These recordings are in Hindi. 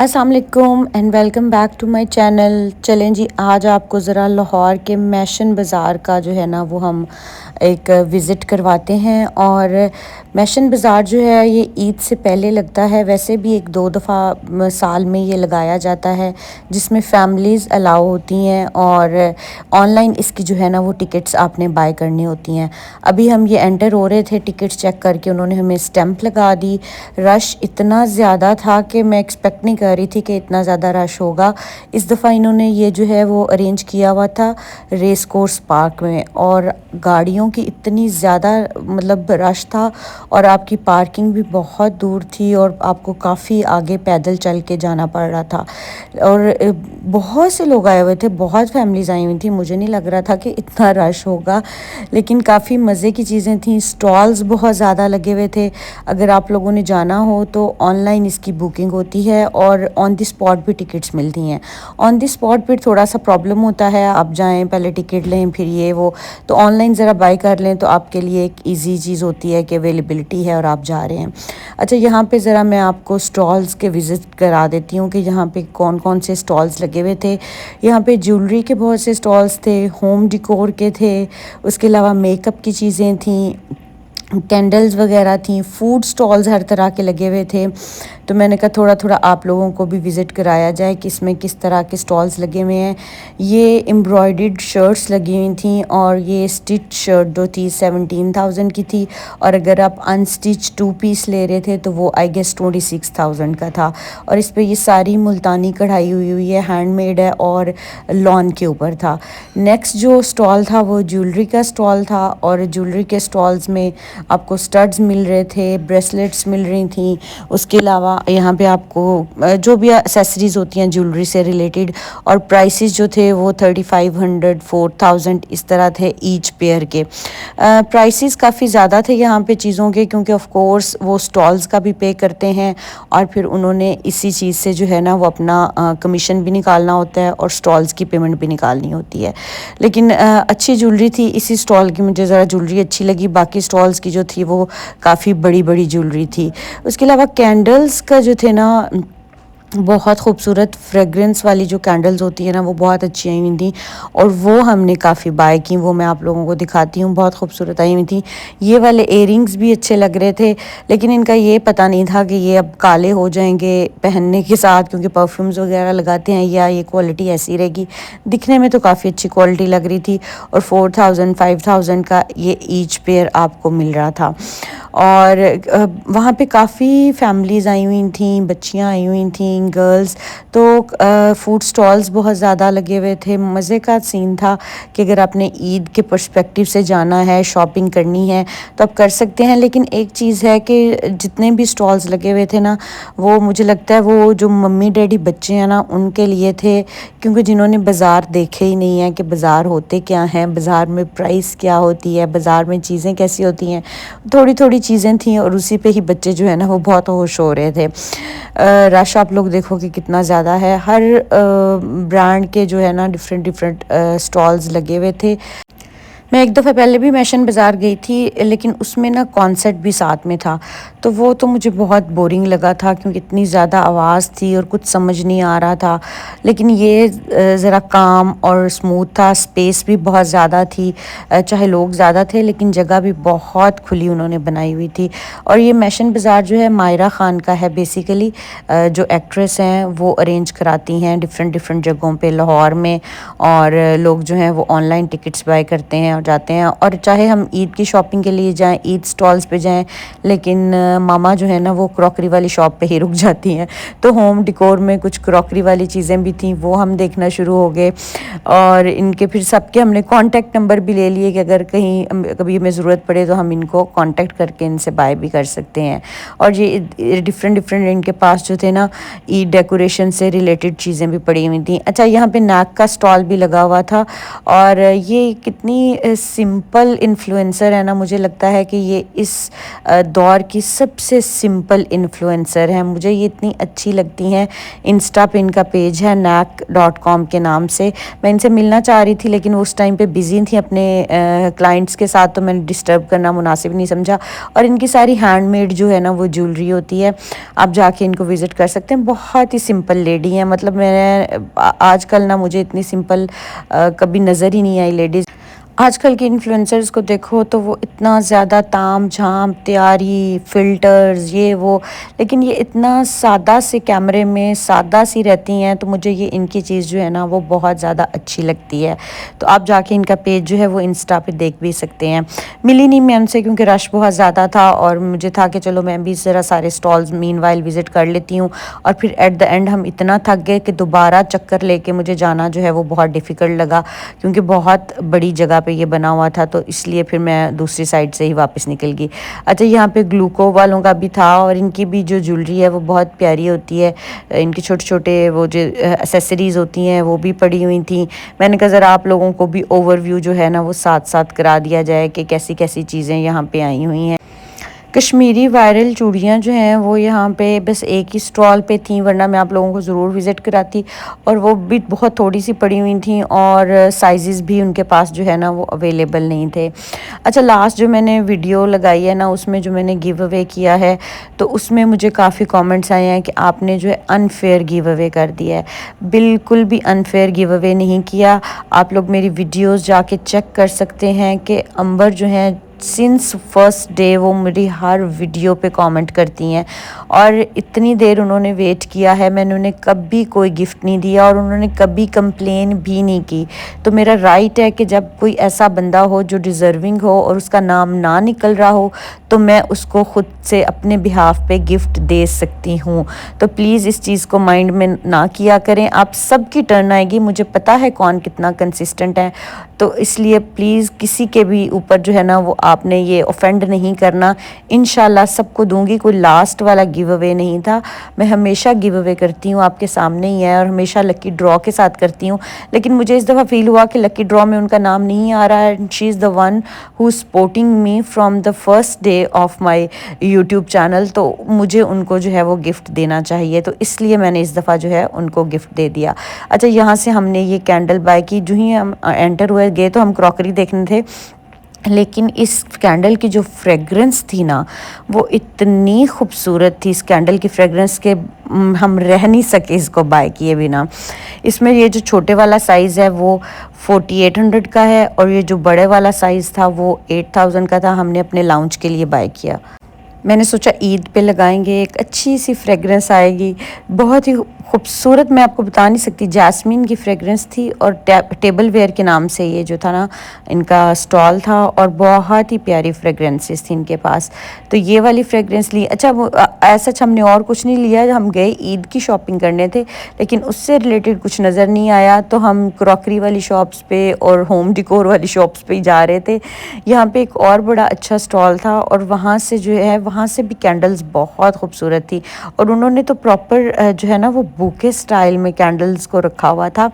अस्सलाम वालेकुम and welcome back to my channel. चलें जी, आज आपको ज़रा लाहौर के मैशन बाज़ार का जो है ना वो हम एक विज़िट करवाते हैं। और मैशन बाज़ार जो है ये ईद से पहले लगता है, वैसे भी एक दो दफ़ा साल में ये लगाया जाता है, जिसमें फ़ैमिलीज़ अलाउ होती हैं और ऑनलाइन इसकी जो है ना वो टिकट्स आपने बाय करनी होती हैं। अभी हम ये एंटर हो रहे थे, टिकट्स चेक करके उन्होंने हमें स्टैंप लगा दी। रश इतना ज़्यादा था कि मैं एक्सपेक्ट नहीं कर रही थी कि इतना ज़्यादा रश होगा। इस दफ़ा इन्होंने ये जो है वो अरेंज किया हुआ था रेस कोर्स पार्क में, और गाड़ियों की इतनी ज़्यादा मतलब रश था, और आपकी पार्किंग भी बहुत दूर थी और आपको काफ़ी आगे पैदल चल के जाना पड़ रहा था। और बहुत से लोग आए हुए थे, बहुत फैमिलीज़ आई हुई थी। मुझे नहीं लग रहा था कि इतना रश होगा, लेकिन काफ़ी मज़े की चीज़ें थी। स्टॉल्स बहुत ज़्यादा लगे हुए थे। अगर आप लोगों ने जाना हो तो ऑनलाइन इसकी बुकिंग होती है और ऑन द स्पॉट भी टिकट्स मिलती हैं। ऑन द स्पॉट पर थोड़ा सा प्रॉब्लम होता है, आप जाएं पहले टिकट लें फिर ये वो, तो ऑनलाइन ज़रा बाय कर लें तो आपके लिए एक इजी चीज़ होती है कि अवेलेबिलिटी है और आप जा रहे हैं। अच्छा, यहाँ पे ज़रा मैं आपको स्टॉल्स के विज़िट करा देती हूँ कि यहाँ पे कौन कौन से स्टॉल्स लगे हुए थे। यहाँ पे ज्वेलरी के बहुत से स्टॉल्स थे, होम डिकोर के थे, उसके अलावा मेकअप की चीज़ें थी, कैंडल्स वगैरह थी, फूड स्टॉल्स हर तरह के लगे हुए थे। तो मैंने कहा थोड़ा थोड़ा आप लोगों को भी विज़िट कराया जाए कि इसमें किस तरह के स्टॉल्स लगे हुए हैं। ये एम्ब्रॉयडर्ड शर्ट्स लगी हुई थी, और ये स्टिच शर्ट जो थी 17,000 की थी, और अगर आप अनस्टिच 2 पीस ले रहे थे तो वो आई गेस 26,000 का था। और इस पर ये सारी मुल्तानी कढ़ाई हुई है, हैंडमेड है और लॉन के ऊपर था। नेक्स्ट जो स्टॉल था वो ज्वेलरी का स्टॉल था, और ज्वेलरी के स्टॉल्स में आपको स्टड्स मिल रहे थे, ब्रेसलेट्स मिल रही थी। उसके अलावा यहाँ पे आपको जो भी एक्सेसरीज़ होती हैं ज्वेलरी से रिलेटेड, और प्राइसेस जो थे वो 3500 4000 इस तरह थे ईच पेयर के। प्राइसेस काफ़ी ज़्यादा थे यहाँ पे चीज़ों के, क्योंकि ऑफ कोर्स वो स्टॉल्स का भी पे करते हैं, और फिर उन्होंने इसी चीज़ से जो है ना वो अपना कमीशन भी निकालना होता है और स्टॉल्स की पेमेंट भी निकालनी होती है। लेकिन अच्छी ज्वेलरी थी इसी स्टॉल की, मुझे ज़रा ज्वेलरी अच्छी लगी। बाकी स्टॉल्स की जो थी वो काफ़ी बड़ी बड़ी ज्वेलरी थी। उसके अलावा कैंडल्स का जो थे ना, बहुत खूबसूरत फ्रेगरेंस वाली जो कैंडल्स होती है ना वो बहुत अच्छी आई हुई थी, और वो हमने काफ़ी बाय की। वो मैं आप लोगों को दिखाती हूँ, बहुत खूबसूरत आई हुई थी। ये वाले इयररिंग्स भी अच्छे लग रहे थे, लेकिन इनका ये पता नहीं था कि ये अब काले हो जाएंगे पहनने के साथ, क्योंकि परफ्यूम्स वगैरह लगाते हैं, या ये क्वालिटी ऐसी रहेगी। दिखने में तो काफ़ी अच्छी क्वालिटी लग रही थी, और 4000 5000 का ये ईच पेयर आपको मिल रहा था। और वहाँ पे काफ़ी फैमिलीज़ आई हुई थी, बच्चियाँ आई हुई थी, गर्ल्स। तो फूड स्टॉल्स बहुत ज़्यादा लगे हुए थे। मज़े का सीन था कि अगर आपने ईद के पर्सपेक्टिव से जाना है, शॉपिंग करनी है तो आप कर सकते हैं। लेकिन एक चीज़ है कि जितने भी स्टॉल्स लगे हुए थे ना, वो मुझे लगता है वो जो मम्मी डैडी बच्चे हैं ना उनके लिए थे, क्योंकि जिन्होंने बाज़ार देखे ही नहीं है कि बाज़ार होते क्या हैं, बाज़ार में प्राइस क्या होती है, बाज़ार में चीज़ें कैसी होती हैं, थोड़ी थोड़ी चीज़ें थी, और उसी पे ही बच्चे जो है ना वो बहुत होश हो रहे थे। रश आप लोग देखो कि कितना ज़्यादा है। हर ब्रांड के जो है ना डिफरेंट डिफरेंट स्टॉल्स लगे हुए थे। मैं एक दफ़ा पहले भी मैशन बाज़ार गई थी, लेकिन उसमें ना कॉन्सर्ट भी साथ में था, तो वो तो मुझे बहुत बोरिंग लगा था, क्योंकि इतनी ज़्यादा आवाज़ थी और कुछ समझ नहीं आ रहा था। लेकिन ये ज़रा काम और स्मूथ था, स्पेस भी बहुत ज़्यादा थी। चाहे लोग ज़्यादा थे लेकिन जगह भी बहुत खुली उन्होंने बनाई हुई थी। और ये मैशन बाज़ार जो है मायरा ख़ान का है बेसिकली, जो एक्ट्रेस हैं वो अरेंज कराती हैं डिफरेंट डिफरेंट जगहों पे लाहौर में, और लोग जो हैं वो ऑनलाइन टिकट्स बाय करते हैं और जाते हैं। और चाहे हम ईद की शॉपिंग के लिए जाएं, ईद स्टॉल्स पे जाएं, लेकिन मामा जो है ना वो क्रॉकरी वाली शॉप पे ही रुक जाती हैं। तो होम डिकोर में कुछ क्रॉकरी वाली चीज़ें भी थी, वो हम देखना शुरू हो गए, और इनके फिर सबके हमने कॉन्टैक्ट नंबर भी ले लिए कि अगर कहीं कभी हमें ज़रूरत पड़े तो हम इनको कॉन्टैक्ट करके इनसे बाय भी कर सकते हैं। और ये डिफरेंट डिफरेंट इनके पास जो थे ना ईद डेकोरेशन से रिलेटेड चीज़ें भी पड़ी हुई थी। अच्छा, यहाँ पे नाक का स्टॉल भी लगा हुआ था, और ये कितनी सिंपल इन्फ्लुएंसर है ना, मुझे लगता है कि ये इस दौर की सबसे सिंपल इन्फ्लुएंसर है। मुझे ये इतनी अच्छी लगती हैं। इंस्टा पे इनका पेज है nac.com के नाम से। मैं इनसे मिलना चाह रही थी लेकिन उस टाइम पे बिज़ी थी अपने क्लाइंट्स के साथ, तो मैंने डिस्टर्ब करना मुनासिब नहीं समझा। और इनकी सारी हैंडमेड जो है ना वो ज्वेलरी होती है, आप जाके इनको विज़िट कर सकते हैं। बहुत ही सिंपल लेडी हैं, मतलब मैंने आजकल ना मुझे इतनी सिंपल कभी नज़र ही नहीं आई लेडीज़। आजकल के इन्फ्लुएंसर्स को देखो तो वो इतना ज़्यादा ताम झाम तैयारी फ़िल्टर्स ये वो, लेकिन ये इतना सादा से कैमरे में सादा सी रहती हैं, तो मुझे ये इनकी चीज़ जो है ना वो बहुत ज़्यादा अच्छी लगती है। तो आप जाके इनका पेज जो है वो इंस्टा पे देख भी सकते हैं। मिली नहीं मैं उनसे क्योंकि रश बहुत ज़्यादा था और मुझे था कि चलो मैं भी ज़रा सारे स्टॉल्स मीनवाइल विज़िट कर लेती हूँ। और फिर एट द एंड हम इतना थक गए कि दोबारा चक्कर लेके मुझे जाना जो है वो बहुत डिफ़िकल्ट लगा, क्योंकि बहुत बड़ी जगह पे ये बना हुआ था, तो इसलिए फिर मैं दूसरी साइड से ही वापस निकल गई। अच्छा, यहाँ पे ग्लूको वालों का भी था और इनकी भी जो ज्वेलरी है वो बहुत प्यारी होती है। इनके छोटे छोटे वो जो एसेसरीज़ होती हैं वो भी पड़ी हुई थी। मैंने कहा ज़रा आप लोगों को भी ओवरव्यू जो है ना वो साथ साथ करा दिया जाए कि कैसी कैसी चीज़ें यहाँ पे आई हुई हैं। कश्मीरी वायरल चूड़ियाँ जो हैं वो यहाँ पे बस एक ही स्टॉल पे थी, वरना मैं आप लोगों को ज़रूर विज़िट कराती, और वो भी बहुत थोड़ी सी पड़ी हुई थी और साइज़ भी उनके पास जो है ना वो अवेलेबल नहीं थे। अच्छा, लास्ट जो मैंने वीडियो लगाई है ना उसमें जो मैंने गिव अवे किया है, तो उसमें मुझे काफ़ी कमेंट्स आए हैं कि आपने जो है अनफेयर गिव अवे कर दिया है। बिल्कुल भी अनफेयर गिव अवे नहीं किया। आप लोग मेरी वीडियोज़ जाके चेक कर सकते हैं कि अंबर जो है सिंस फर्स्ट डे वो मेरी हर वीडियो पे कमेंट करती हैं, और इतनी देर उन्होंने वेट किया है, मैंने उन्हें कभी कोई गिफ्ट नहीं दिया और उन्होंने कभी कंप्लेन भी नहीं की। तो मेरा राइट है कि जब कोई ऐसा बंदा हो जो डिज़र्विंग हो और उसका नाम ना निकल रहा हो, तो मैं उसको ख़ुद से अपने बिहाफ पे गिफ्ट दे सकती हूँ। तो प्लीज़ इस चीज़ को माइंड में ना किया करें। आप सबकी टर्न आएगी, मुझे पता है कौन कितना कंसिस्टेंट है, तो इसलिए प्लीज़ किसी के भी ऊपर जो है ना वो आपने ये ऑफेंड नहीं करना। इंशाल्लाह सबको दूंगी, कोई लास्ट वाला गिव अवे नहीं था। मैं हमेशा गिव अवे करती हूँ, आपके सामने ही है, और हमेशा लकी ड्रॉ के साथ करती हूँ। लेकिन मुझे इस दफ़ा फील हुआ कि लकी ड्रॉ में उनका नाम नहीं आ रहा है, and she is the one who supporting me from the first day of my YouTube channel, तो मुझे उनको जो है वो गिफ्ट देना चाहिए, तो इसलिए मैंने इस दफ़ा जो है उनको गिफ्ट दे दिया। अच्छा, यहाँ से हमने ये कैंडल बाय की। जो ही हम एंटर हुए गए तो हम क्रॉकरी देखने थे, लेकिन इस कैंडल की जो फ्रेगरेंस थी ना वो इतनी खूबसूरत थी। इस कैंडल की फ्रेगरेंस के हम रह नहीं सके इसको बाय किए बिना। इसमें ये जो छोटे वाला साइज़ है वो 4800 का है, और ये जो बड़े वाला साइज़ था वो 8000 का था। हमने अपने लाउंज के लिए बाय किया। मैंने सोचा ईद पे लगाएंगे, एक अच्छी सी फ्रेगरेंस आएगी। बहुत ही खूबसूरत, मैं आपको बता नहीं सकती, जैस्मिन की फ्रेगरेंस थी, और टेबल वेयर के नाम से ये जो था ना इनका स्टॉल था, और बहुत ही प्यारी फ्रेगरेंसेस थी इनके पास। तो ये वाली फ्रेगरेंस ली। अच्छा, वो ऐसा हमने और कुछ नहीं लिया, हम गए ईद की शॉपिंग करने थे, लेकिन उससे रिलेटेड कुछ नज़र नहीं आया, तो हम क्रॉकरी वाली शॉप्स पे और होम डिकोर वाली शॉप्स पे ही जा रहे थे। यहाँ पे एक और बड़ा अच्छा स्टॉल था, और वहाँ से जो है वहाँ से भी कैंडल्स बहुत खूबसूरत थी, और उन्होंने तो प्रॉपर जो है ना वो बुके स्टाइल में कैंडल्स को रखा हुआ था।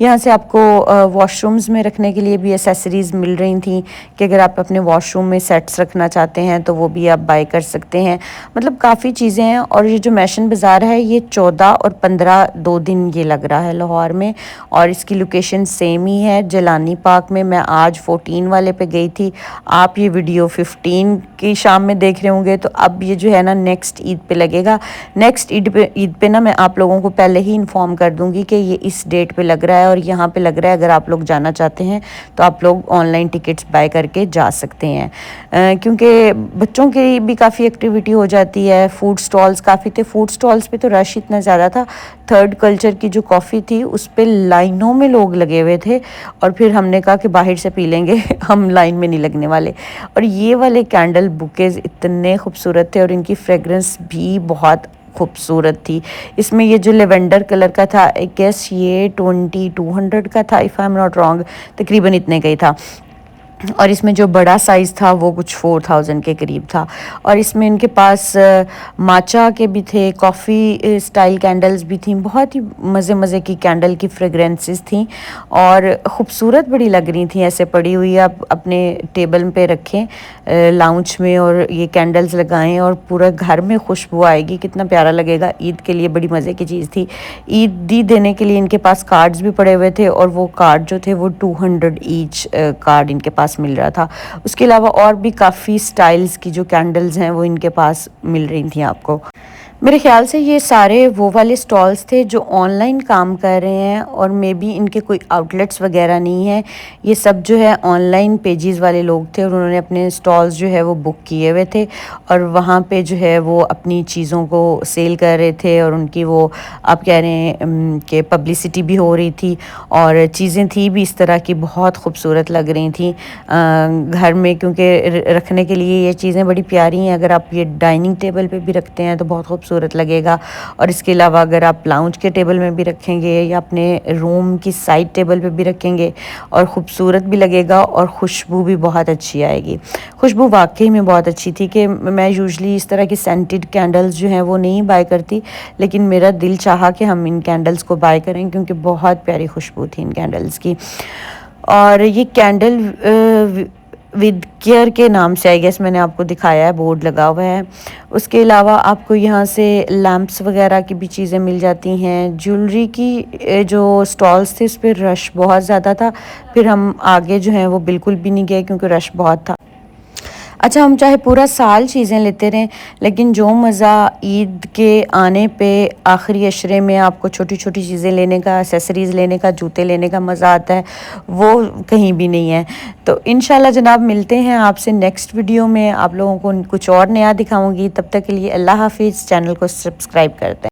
यहाँ से आपको वॉशरूम्स में रखने के लिए भी एसेसरीज़ मिल रही थी, कि अगर आप अपने वॉशरूम में सेट्स रखना चाहते हैं तो वो भी आप बाय कर सकते हैं। मतलब काफ़ी चीज़ें हैं। और ये जो मैशन बाज़ार है ये 14 और 15 2 दिन ये लग रहा है लाहौर में, और इसकी लोकेशन सेम ही है जलानी पार्क में। मैं आज 14 वाले पे गई थी, आप ये वीडियो 15 की शाम में देख रहे होंगे, तो अब ये जो है ना नेक्स्ट ईद पे लगेगा। नेक्स्ट ईद पे ना मैं आप लोगों को पहले ही इन्फॉर्म कर दूंगी कि ये इस डेट पे लग रहा है और यहाँ पे लग रहा है। अगर आप लोग जाना चाहते हैं तो आप लोग ऑनलाइन टिकट्स बाय करके जा सकते हैं, क्योंकि बच्चों की भी काफ़ी एक्टिविटी हो जाती है। फूड स्टॉल्स काफ़ी थे, फूड स्टॉल्स पे तो रश इतना ज़्यादा था। थर्ड कल्चर की जो कॉफ़ी थी उस पर लाइनों में लोग लगे हुए थे, और फिर हमने कहा कि बाहर से पी लेंगे हम लाइन में नहीं लगने वाले। और ये वाले कैंडल बुकेज़ इतने खूबसूरत थे, और इनकी फ्रेगरेंस भी बहुत खूबसूरत थी। इसमें ये जो लेवेंडर कलर का था, आई गेस ये 2200 का था, if I am not wrong, तकरीबन इतने का ही था। और इसमें जो बड़ा साइज़ था वो कुछ 4000 के करीब था। और इसमें इनके पास माचा के भी थे, कॉफ़ी स्टाइल कैंडल्स भी थी, बहुत ही मज़े मज़े की कैंडल की फ्रेगरेंसेस थी और ख़ूबसूरत बड़ी लग रही थी। ऐसे पड़ी हुई आप अपने टेबल पे रखें लाउंज में और ये कैंडल्स लगाएं और पूरा घर में खुशबू आएगी, कितना प्यारा लगेगा। ईद के लिए बड़ी मज़े की चीज़ थी। ईदी देने के लिए इनके पास कार्ड्स भी पड़े हुए थे और वो कार्ड जो थे वो 200 ईच कार्ड इनके पास मिल रहा था। उसके अलावा और भी काफ़ी स्टाइल्स की जो कैंडल्स हैं वो इनके पास मिल रही थी आपको। मेरे ख़्याल से ये सारे वो वाले स्टॉल्स थे जो ऑनलाइन काम कर रहे हैं और मे बी इनके कोई आउटलेट्स वगैरह नहीं है। ये सब जो है ऑनलाइन पेजेस वाले लोग थे और उन्होंने अपने स्टॉल्स जो है वो बुक किए हुए थे और वहाँ पे जो है वो अपनी चीज़ों को सेल कर रहे थे और उनकी वो आप कह रहे हैं कि पब्लिसिटी भी हो रही थी और चीज़ें थी भी इस तरह की बहुत खूबसूरत लग रही थी घर में, क्योंकि रखने के लिए ये चीज़ें बड़ी प्यारी हैं। अगर आप ये डाइनिंग टेबल पे भी रखते हैं तो बहुत खूबसूरत लगेगा और इसके अलावा अगर आप लाउंज के टेबल में भी रखेंगे या अपने रूम की साइड टेबल पे भी रखेंगे और ख़ूबसूरत भी लगेगा और खुशबू भी बहुत अच्छी आएगी। खुशबू वाकई में बहुत अच्छी थी कि मैं यूजुअली इस तरह की सेंटेड कैंडल्स जो हैं वो नहीं बाय करती, लेकिन मेरा दिल चाहा कि हम इन कैंडल्स को बाय करें क्योंकि बहुत प्यारी खुशबू थी इन कैंडल्स की। और ये कैंडल विद केयर के नाम से आई गेस मैंने आपको दिखाया है, बोर्ड लगा हुआ है। उसके अलावा आपको यहाँ से लैंप्स वगैरह की भी चीज़ें मिल जाती हैं। ज्वेलरी की जो स्टॉल्स थे उस पर रश बहुत ज़्यादा था, फिर हम आगे जो हैं वो बिल्कुल भी नहीं गए क्योंकि रश बहुत था। अच्छा, हम चाहे पूरा साल चीज़ें लेते रहें लेकिन जो मज़ा ईद के आने पे आखिरी अशरे में आपको छोटी छोटी चीज़ें लेने का, एक्सेसरीज़ लेने का, जूते लेने का मज़ा आता है वो कहीं भी नहीं है। तो इंशाल्लाह जनाब मिलते हैं आपसे नेक्स्ट वीडियो में, आप लोगों को कुछ और नया दिखाऊंगी। तब तक के लिए अल्लाह हाफिज़। चैनल को सब्सक्राइब करते हैं।